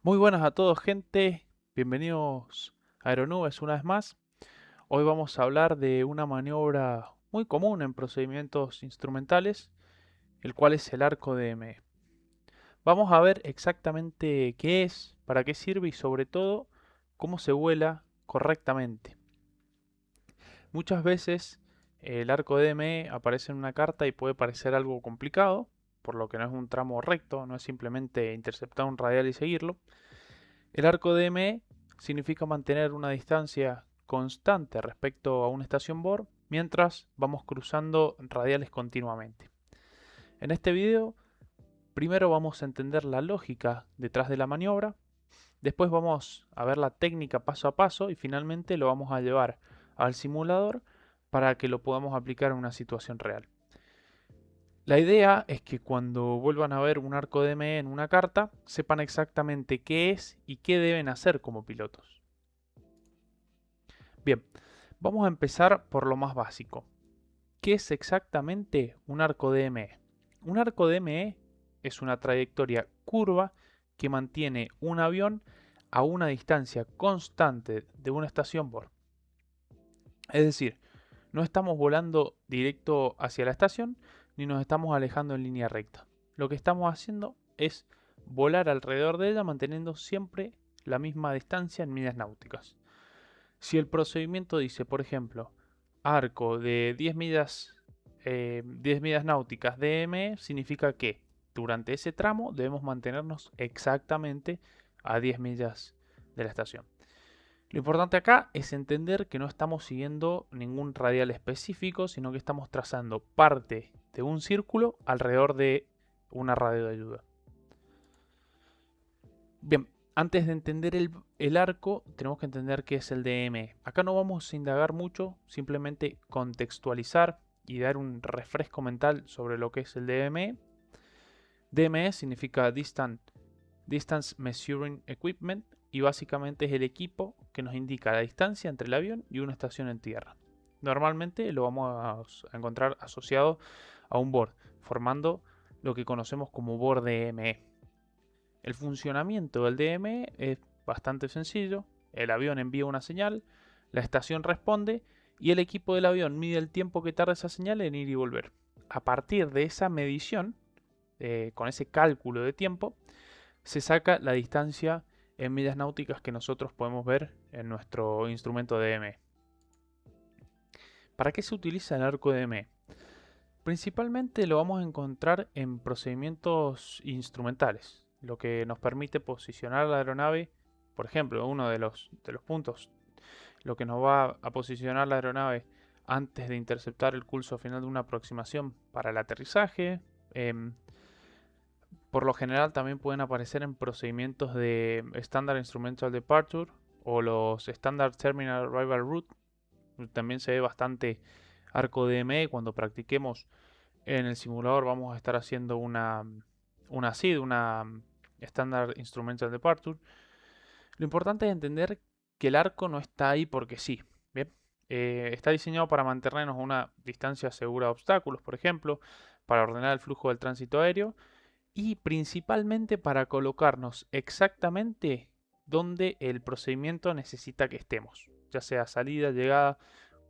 Muy buenas a todos, gente. Bienvenidos a Aeronubes una vez más. Hoy vamos a hablar de una maniobra muy común en procedimientos instrumentales, el cual es el arco DME. Vamos a ver exactamente qué es, para qué sirve y sobre todo cómo se vuela correctamente. Muchas veces el arco DME aparece en una carta y puede parecer algo complicado, por lo que no es un tramo recto, no es simplemente interceptar un radial y seguirlo. El arco DME significa mantener una distancia constante respecto a una estación bore mientras vamos cruzando radiales continuamente. En este video, primero vamos a entender la lógica detrás de la maniobra, después vamos a ver la técnica paso a paso y finalmente lo vamos a llevar al simulador para que lo podamos aplicar en una situación real. La idea es que cuando vuelvan a ver un arco DME en una carta, sepan exactamente qué es y qué deben hacer como pilotos. Bien, vamos a empezar por lo más básico. ¿Qué es exactamente un arco DME? Un arco DME es una trayectoria curva que mantiene un avión a una distancia constante de una estación borde. Es decir, no estamos volando directo hacia la estación ni nos estamos alejando en línea recta. Lo que estamos haciendo es volar alrededor de ella manteniendo siempre la misma distancia en millas náuticas. Si el procedimiento dice, por ejemplo, arco de 10 millas náuticas DM, significa que durante ese tramo debemos mantenernos exactamente a 10 millas de la estación. Lo importante acá es entender que no estamos siguiendo ningún radial específico, sino que estamos trazando parte de un círculo alrededor de una radio de ayuda. Bien, antes de entender el arco, tenemos que entender qué es el DME. Acá no vamos a indagar mucho, simplemente contextualizar y dar un refresco mental sobre lo que es el DME. DME significa Distance Measuring Equipment y básicamente es el equipo que nos indica la distancia entre el avión y una estación en tierra. Normalmente lo vamos a encontrar asociado a un board, formando lo que conocemos como board DME. El funcionamiento del DME es bastante sencillo. El avión envía una señal, la estación responde y el equipo del avión mide el tiempo que tarda esa señal en ir y volver. A partir de esa medición, con ese cálculo de tiempo, se saca la distancia en millas náuticas que nosotros podemos ver en nuestro instrumento DME. ¿Para qué se utiliza el arco DME? Principalmente lo vamos a encontrar en procedimientos instrumentales, lo que nos permite posicionar la aeronave, por ejemplo, uno de los puntos, lo que nos va a posicionar la aeronave antes de interceptar el curso final de una aproximación para el aterrizaje. Por lo general también pueden aparecer en procedimientos de Standard Instrumental Departure o los Standard Terminal Arrival Route. También se ve bastante arco DME cuando practiquemos en el simulador. Vamos a estar haciendo una SID, una Standard Instrumental Departure. Lo importante es entender que el arco no está ahí porque sí. ¿Bien? Está diseñado para mantenernos a una distancia segura de obstáculos, por ejemplo, para ordenar el flujo del tránsito aéreo y principalmente para colocarnos exactamente donde el procedimiento necesita que estemos, ya sea salida, llegada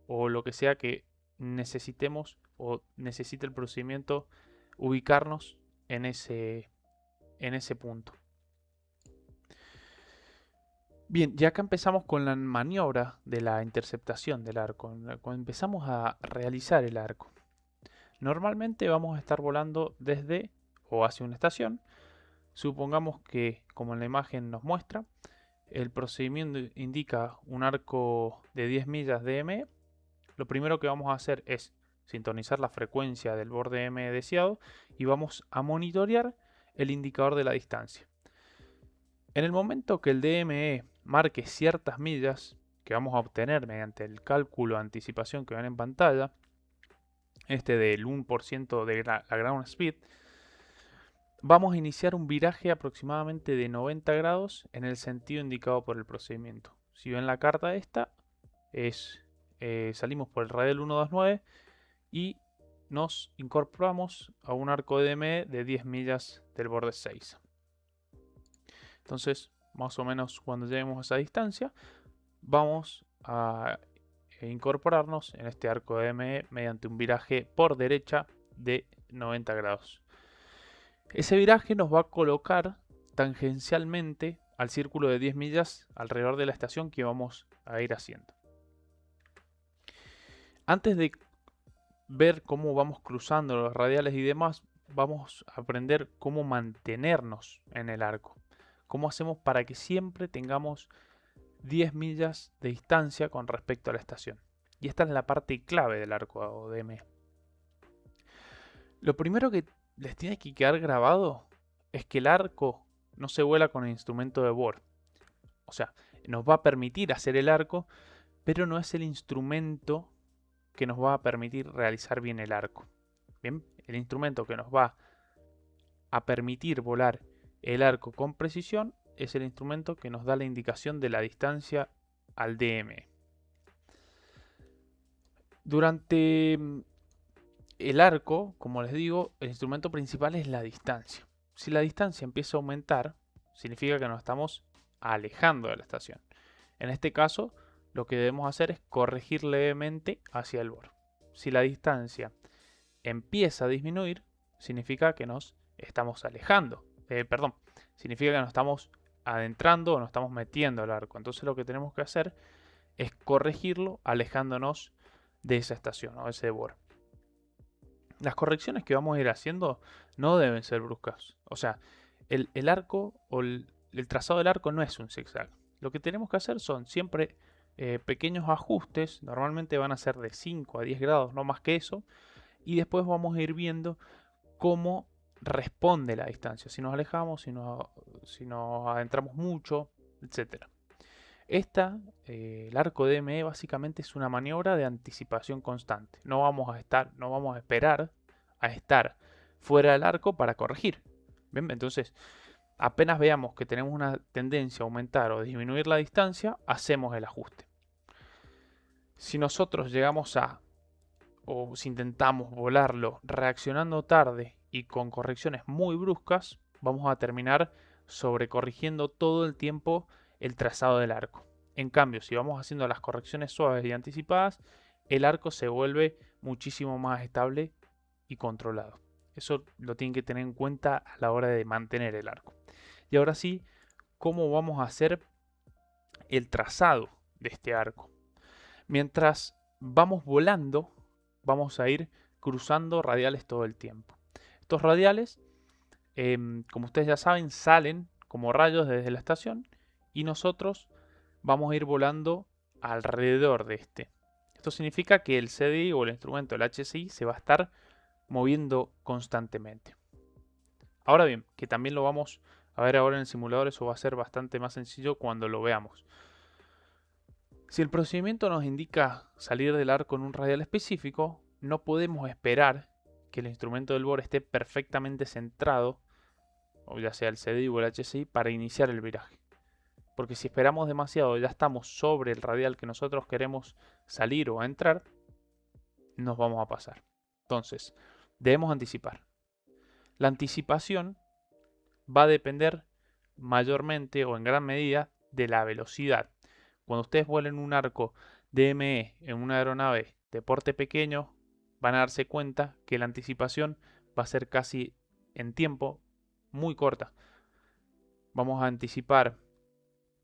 o lo que sea que necesitemos o necesite el procedimiento ubicarnos en ese punto. Bien, ya que empezamos con la maniobra de la interceptación del arco, cuando empezamos a realizar el arco. Normalmente vamos a estar volando desde o hacia una estación. Supongamos que, como en la imagen nos muestra, el procedimiento indica un arco de 10 millas de M. Lo primero que vamos a hacer es sintonizar la frecuencia del borde M deseado y vamos a monitorear el indicador de la distancia. En el momento que el DME marque ciertas millas que vamos a obtener mediante el cálculo de anticipación que ven en pantalla, este del 1% de la ground speed, vamos a iniciar un viraje aproximadamente de 90 grados en el sentido indicado por el procedimiento. Si ven la carta esta, salimos por el radial 129 y nos incorporamos a un arco DME de 10 millas del borde 6. Entonces más o menos cuando lleguemos a esa distancia, vamos a incorporarnos en este arco de DME mediante un viraje por derecha de 90 grados. Ese viraje nos va a colocar tangencialmente al círculo de 10 millas alrededor de la estación que vamos a ir haciendo. Antes de ver cómo vamos cruzando los radiales y demás, vamos a aprender cómo mantenernos en el arco. Cómo hacemos para que siempre tengamos 10 millas de distancia con respecto a la estación. Y esta es la parte clave del arco DME. Lo primero que les tiene que quedar grabado es que el arco no se vuela con el instrumento de bore. O sea, nos va a permitir hacer el arco, pero no es el instrumento que nos va a permitir realizar bien el arco. Bien, el instrumento que nos va a permitir volar el arco con precisión es el instrumento que nos da la indicación de la distancia al DME. Durante el arco, como les digo, el instrumento principal es la distancia. Si la distancia empieza a aumentar, significa que nos estamos alejando de la estación. En este caso, lo que debemos hacer es corregir levemente hacia el borde. Si la distancia empieza a disminuir, significa que nos estamos alejando. Significa que nos estamos adentrando o nos estamos metiendo al arco. Entonces lo que tenemos que hacer es corregirlo alejándonos de esa estación o ese borde. Las correcciones que vamos a ir haciendo no deben ser bruscas. O sea, el arco o el trazado del arco no es un zigzag. Lo que tenemos que hacer son siempre pequeños ajustes. Normalmente van a ser de 5 a 10 grados, no más que eso. Y después vamos a ir viendo cómo responde la distancia. Si nos alejamos, si nos adentramos mucho, etc. El arco DME básicamente es una maniobra de anticipación constante. No vamos a esperar a estar fuera del arco para corregir. ¿Bien? Entonces, apenas veamos que tenemos una tendencia a aumentar o disminuir la distancia, hacemos el ajuste. Si nosotros llegamos o si intentamos volarlo reaccionando tarde y con correcciones muy bruscas, vamos a terminar sobrecorrigiendo todo el tiempo el trazado del arco. En cambio, si vamos haciendo las correcciones suaves y anticipadas, el arco se vuelve muchísimo más estable y controlado. Eso lo tienen que tener en cuenta a la hora de mantener el arco. Y ahora sí, ¿cómo vamos a hacer el trazado de este arco? Mientras vamos volando, vamos a ir cruzando radiales todo el tiempo. Estos radiales, como ustedes ya saben, salen como rayos desde la estación y nosotros vamos a ir volando alrededor de este. Esto significa que el CDI o el instrumento, el HCI, se va a estar moviendo constantemente. Ahora bien, que también lo vamos a ver ahora en el simulador, eso va a ser bastante más sencillo cuando lo veamos. Si el procedimiento nos indica salir del arco en un radial específico, no podemos esperar que el instrumento del bore esté perfectamente centrado, o ya sea el CDI o el HCI, para iniciar el viraje. Porque si esperamos demasiado, ya estamos sobre el radial que nosotros queremos salir o entrar, nos vamos a pasar. Entonces, debemos anticipar. La anticipación va a depender mayormente o en gran medida de la velocidad. Cuando ustedes vuelen un arco DME en una aeronave de porte pequeño, van a darse cuenta que la anticipación va a ser casi en tiempo muy corta. Vamos a anticipar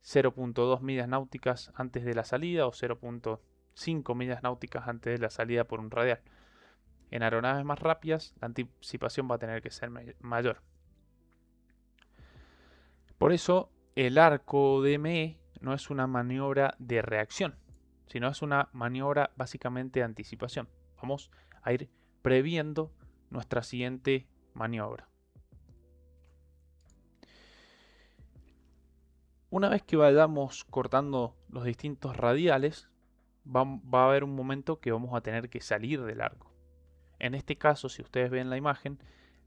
0.2 millas náuticas antes de la salida o 0.5 millas náuticas antes de la salida por un radial. En aeronaves más rápidas, la anticipación va a tener que ser mayor. Por eso, el arco DME no es una maniobra de reacción, sino es una maniobra básicamente de anticipación. Vamos a ir previendo nuestra siguiente maniobra. Una vez que vayamos cortando los distintos radiales, va a haber un momento que vamos a tener que salir del arco. En este caso, si ustedes ven la imagen,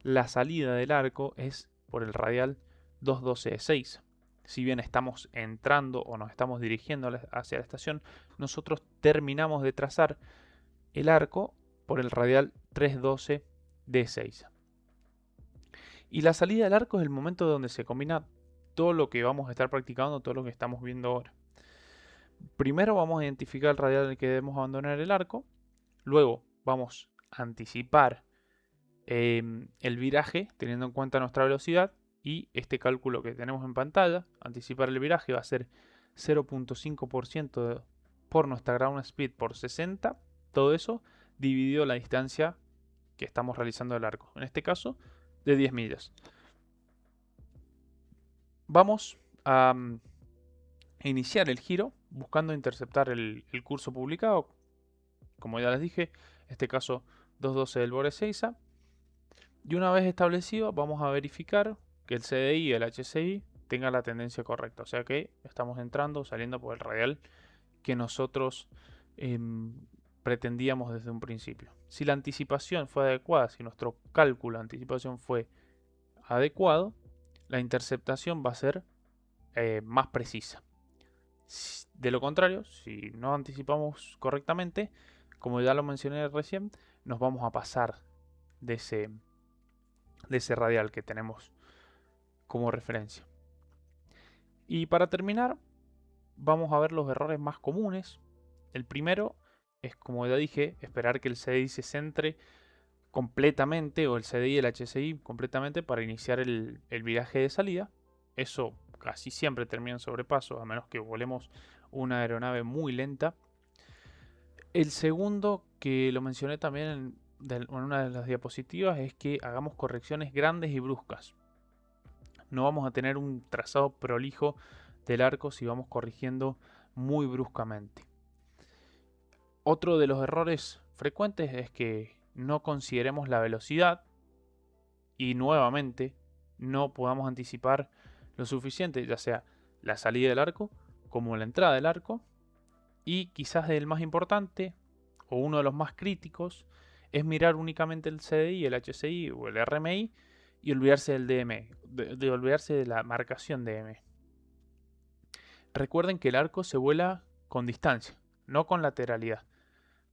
la salida del arco es por el radial 212-6. Si bien estamos entrando o nos estamos dirigiendo hacia la estación, nosotros terminamos de trazar el arco por el radial 312-D6. Y la salida del arco es el momento donde se combina todo lo que vamos a estar practicando, todo lo que estamos viendo ahora. Primero vamos a identificar el radial en el que debemos abandonar el arco. Luego vamos a anticipar el viraje teniendo en cuenta nuestra velocidad y este cálculo que tenemos en pantalla. Anticipar el viraje va a ser 0.5% por nuestra ground speed por 60. Todo eso dividido la distancia que estamos realizando del arco. En este caso, de 10 millas. Vamos a iniciar el giro buscando interceptar el curso publicado. Como ya les dije, en este caso 212 del bore Ezeiza. Y una vez establecido, vamos a verificar que el CDI y el HCI tengan la tendencia correcta. O sea que estamos entrando o saliendo por el radial que nosotros pretendíamos desde un principio. Si la anticipación fue adecuada, si nuestro cálculo de anticipación fue adecuado, la interceptación va a ser más precisa. De lo contrario, si no anticipamos correctamente, como ya lo mencioné recién, nos vamos a pasar de ese radial que tenemos como referencia. Y para terminar, vamos a ver los errores más comunes. El primero es, como ya dije, esperar que el CDI se centre completamente, o el CDI y el HCI completamente, para iniciar el viraje de salida. Eso casi siempre termina en sobrepaso, a menos que volemos una aeronave muy lenta. El segundo, que lo mencioné también en una de las diapositivas, es que hagamos correcciones grandes y bruscas. No vamos a tener un trazado prolijo del arco si vamos corrigiendo muy bruscamente. Otro de los errores frecuentes es que no consideremos la velocidad y nuevamente no podamos anticipar lo suficiente, ya sea la salida del arco como la entrada del arco. Y quizás el más importante o uno de los más críticos es mirar únicamente el CDI, el HCI o el RMI y olvidarse del DM, de olvidarse de la marcación DM. Recuerden que el arco se vuela con distancia, no con lateralidad.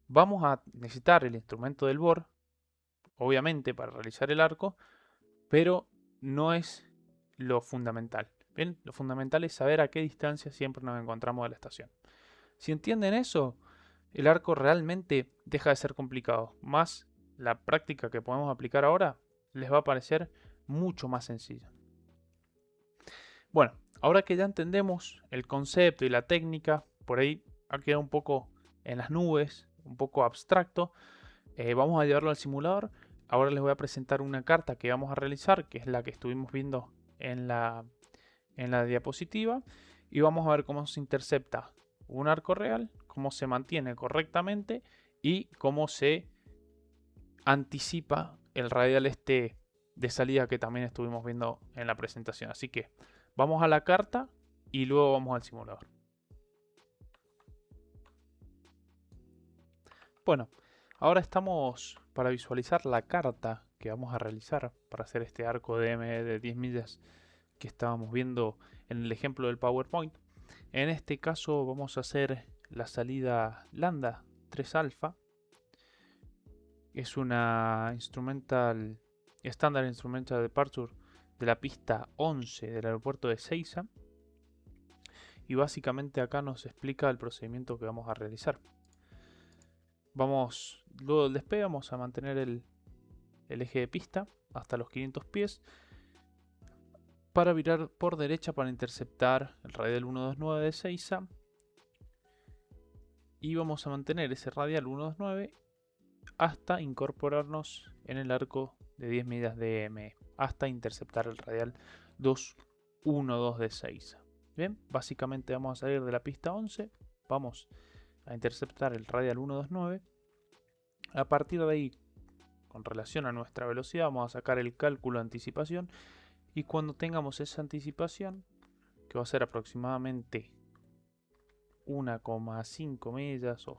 Vamos a necesitar el instrumento del bor, obviamente, para realizar el arco, pero no es lo fundamental. ¿Bien? Lo fundamental es saber a qué distancia siempre nos encontramos de la estación. Si entienden eso, el arco realmente deja de ser complicado. Más la práctica que podemos aplicar ahora les va a parecer mucho más sencilla. Bueno, ahora que ya entendemos el concepto y la técnica, por ahí ha quedado un poco en las nubes, un poco abstracto. Vamos a llevarlo al simulador. Ahora les voy a presentar una carta que vamos a realizar, que es la que estuvimos viendo en la diapositiva. Y vamos a ver cómo se intercepta un arco real, cómo se mantiene correctamente y cómo se anticipa el radial de salida que también estuvimos viendo en la presentación. Así que vamos a la carta y luego vamos al simulador. Bueno, ahora estamos para visualizar la carta que vamos a realizar para hacer este arco DM de 10 millas que estábamos viendo en el ejemplo del PowerPoint. En este caso vamos a hacer la salida Lambda 3 Alpha. Es una Standard Instrumental Departure de la pista 11 del aeropuerto de Ezeiza. Y básicamente acá nos explica el procedimiento que vamos a realizar. Luego del despegue, vamos a mantener el eje de pista hasta los 500 pies para virar por derecha para interceptar el radial 129 de Ezeiza. Y vamos a mantener ese radial 129 hasta incorporarnos en el arco de 10 millas de EME, hasta interceptar el radial 212 de Ezeiza. Bien, básicamente vamos a salir de la pista 11, vamos a interceptar el radial 129. A partir de ahí, con relación a nuestra velocidad, vamos a sacar el cálculo de anticipación. Y cuando tengamos esa anticipación, que va a ser aproximadamente 1,5 millas o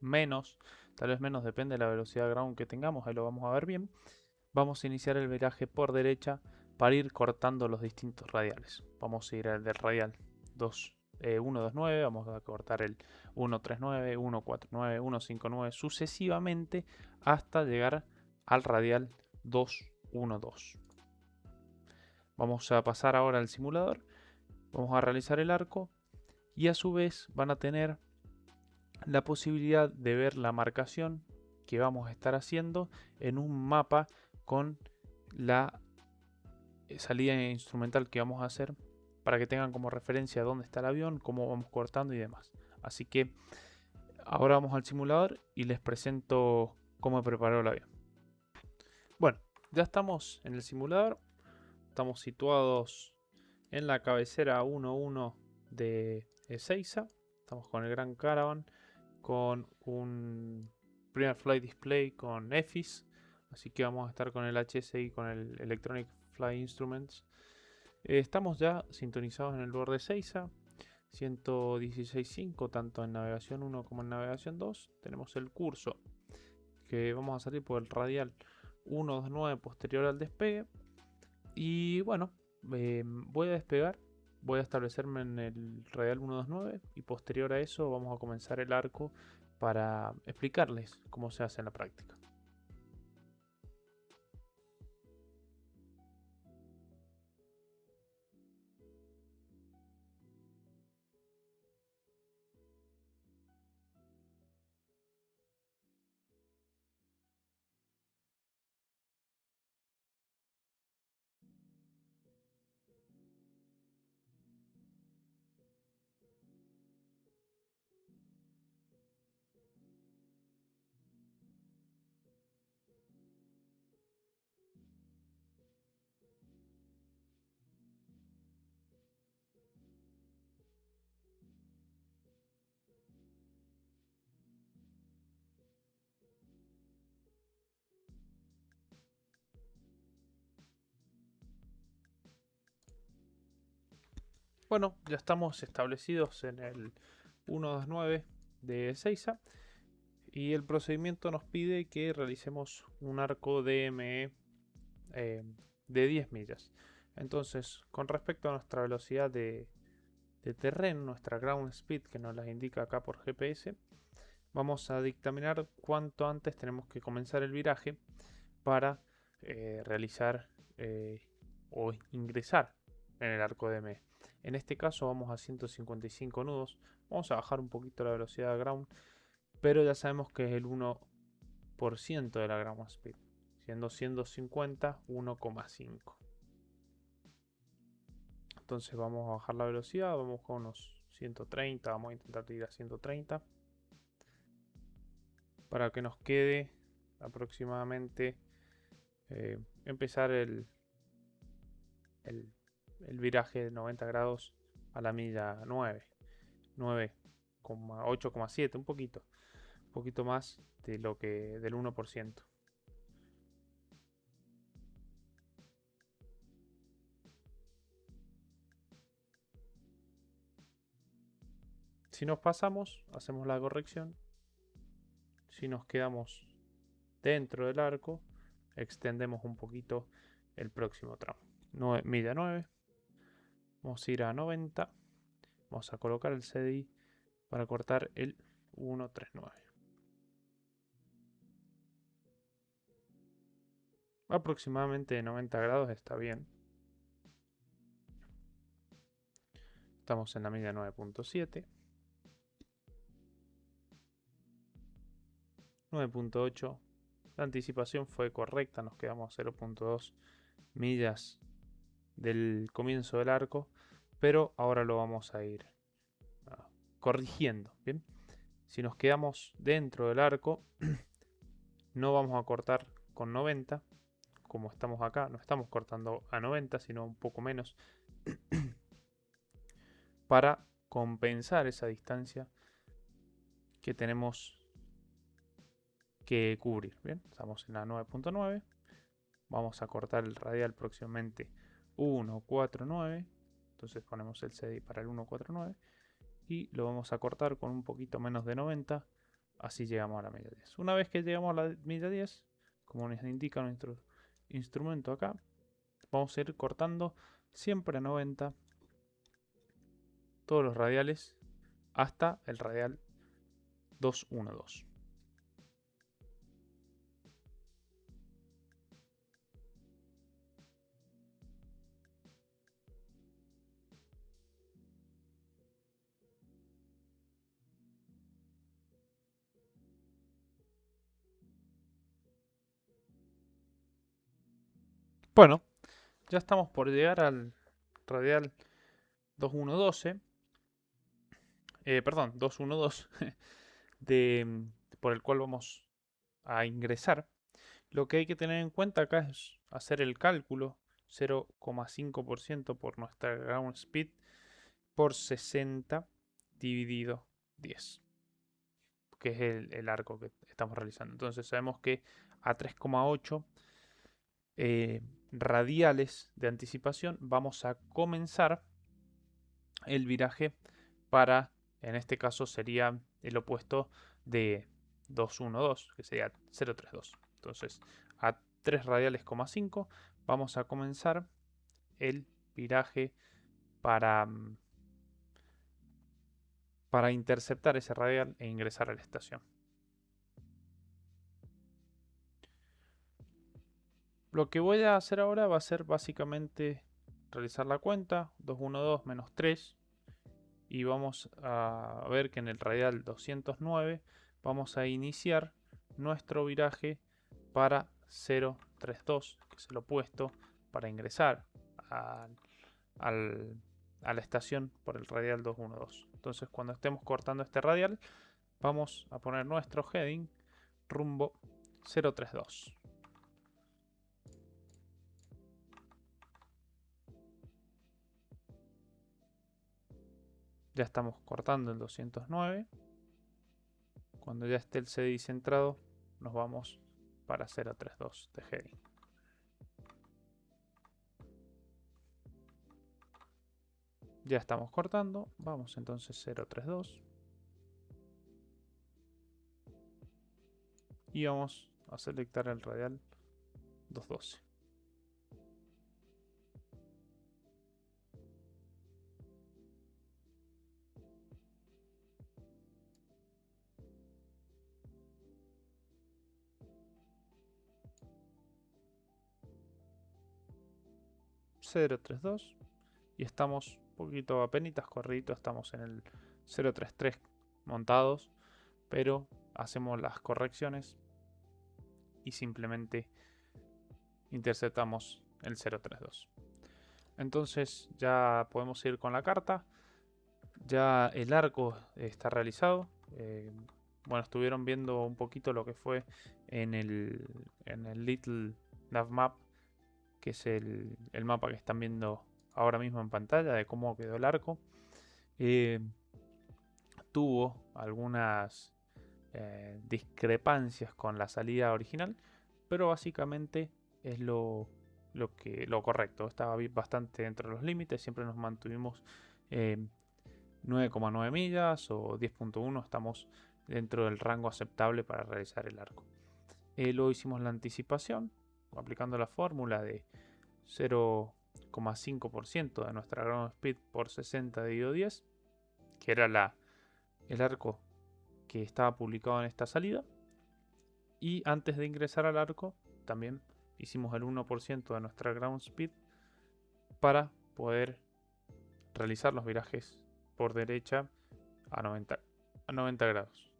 menos, tal vez menos, depende de la velocidad ground que tengamos, ahí lo vamos a ver bien, vamos a iniciar el viraje por derecha para ir cortando los distintos radiales. Vamos a ir al del radial 129, vamos a cortar el 139, 149, 159, sucesivamente hasta llegar al radial 212. Vamos a pasar ahora al simulador, vamos a realizar el arco y a su vez van a tener la posibilidad de ver la marcación que vamos a estar haciendo en un mapa con la salida instrumental que vamos a hacer para que tengan como referencia dónde está el avión, cómo vamos cortando y demás. Así que ahora vamos al simulador y les presento cómo he preparado el avión. Bueno, ya estamos en el simulador, estamos situados en la cabecera 1.1 de Ezeiza, estamos con el Gran Caravan, con un Premier Flight Display con EFIS, así que vamos a estar con el HSI, con el Electronic Flight Instruments. Estamos ya sintonizados en el lugar de Ezeiza, 116.5 tanto en navegación 1 como en navegación 2. Tenemos el curso que vamos a salir por el radial 129 posterior al despegue. Y bueno, voy a despegar, voy a establecerme en el radial 129 y posterior a eso vamos a comenzar el arco para explicarles cómo se hace en la práctica. Bueno, ya estamos establecidos en el 129 de Ezeiza y el procedimiento nos pide que realicemos un arco DME de 10 millas. Entonces, con respecto a nuestra velocidad de terreno, nuestra ground speed que nos la indica acá por GPS, vamos a dictaminar cuánto antes tenemos que comenzar el viraje para realizar o ingresar en el arco DME. En este caso vamos a 155 nudos, vamos a bajar un poquito la velocidad de ground, pero ya sabemos que es el 1% de la ground speed, siendo 150 1,5. Entonces vamos a bajar la velocidad, vamos con unos 130, vamos a intentar ir a 130 para que nos quede aproximadamente empezar el viraje de 90 grados a la milla 9,8,7, un poquito más de lo que del 1%. Si nos pasamos, hacemos la corrección. Si nos quedamos dentro del arco, extendemos un poquito el próximo tramo. Milla 9, vamos a ir a 90, vamos a colocar el CDI para cortar el 139. Aproximadamente 90 grados está bien. Estamos en la milla 9.7. 9.8. La anticipación fue correcta, nos quedamos a 0.2 millas del comienzo del arco, pero ahora lo vamos a ir corrigiendo. Bien, si nos quedamos dentro del arco, no vamos a cortar con 90, como estamos acá, no estamos cortando a 90, sino un poco menos, para compensar esa distancia que tenemos que cubrir. Bien, estamos en la 9.9, vamos a cortar el radial próximamente 149, entonces ponemos el CDI para el 149 y lo vamos a cortar con un poquito menos de 90, así llegamos a la milla 10. Una vez que llegamos a la milla 10, como nos indica nuestro instrumento acá, vamos a ir cortando siempre a 90 todos los radiales hasta el radial 212. Bueno, ya estamos por llegar al radial 2112, perdón, 212, por el cual vamos a ingresar. Lo que hay que tener en cuenta acá es hacer el cálculo 0,5% por nuestra ground speed por 60 dividido 10, que es el arco que estamos realizando. Entonces sabemos que a 3,8 radiales de anticipación vamos a comenzar el viraje para, en este caso sería el opuesto de 212, que sería 032. Entonces a 3 radiales, 5 vamos a comenzar el viraje para, para interceptar ese radial e ingresar a la estación. Lo que voy a hacer ahora va a ser básicamente realizar la cuenta, 212 menos 3, y vamos a ver que en el radial 209 vamos a iniciar nuestro viraje para 032, que es el opuesto, para ingresar a la estación por el radial 212. Entonces cuando estemos cortando este radial vamos a poner nuestro heading rumbo 032. Ya estamos cortando el 209. Cuando ya esté el CDI centrado, nos vamos para 032 de heading. Ya estamos cortando, vamos entonces 032. Y vamos a selectar el radial 212. .032 y estamos un poquito apenitas corridito, estamos en el 033 montados, pero hacemos las correcciones y simplemente interceptamos el 032. Entonces ya podemos ir con la carta. Ya el arco está realizado. Bueno, estuvieron viendo un poquito lo que fue en el Little Navmap, que es el mapa que están viendo ahora mismo en pantalla de cómo quedó el arco. Tuvo algunas discrepancias con la salida original, pero básicamente es lo correcto. Estaba bastante dentro de los límites, siempre nos mantuvimos 9,9 millas o 10,1, estamos dentro del rango aceptable para realizar el arco. Luego hicimos la anticipación aplicando la fórmula de 0,5% de nuestra ground speed por 60 dividido 10, que era el arco que estaba publicado en esta salida. Y antes de ingresar al arco también hicimos el 1% de nuestra ground speed para poder realizar los virajes por derecha a 90 grados.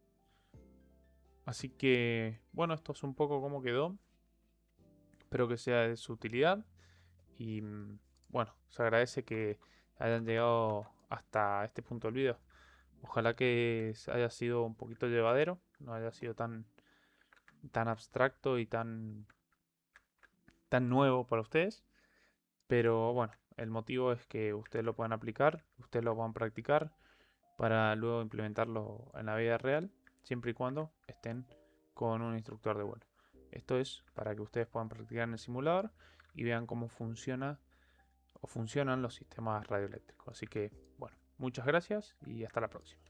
Así que bueno, esto es un poco cómo quedó. Espero que sea de su utilidad. Y bueno, se agradece que hayan llegado hasta este punto del video. Ojalá que haya sido un poquito llevadero, no haya sido tan abstracto y tan nuevo para ustedes. Pero bueno, el motivo es que ustedes lo puedan aplicar, ustedes lo puedan practicar para luego implementarlo en la vida real, siempre y cuando estén con un instructor de vuelo. Esto es para que ustedes puedan practicar en el simulador y vean cómo funciona o funcionan los sistemas radioeléctricos. Así que, bueno, muchas gracias y hasta la próxima.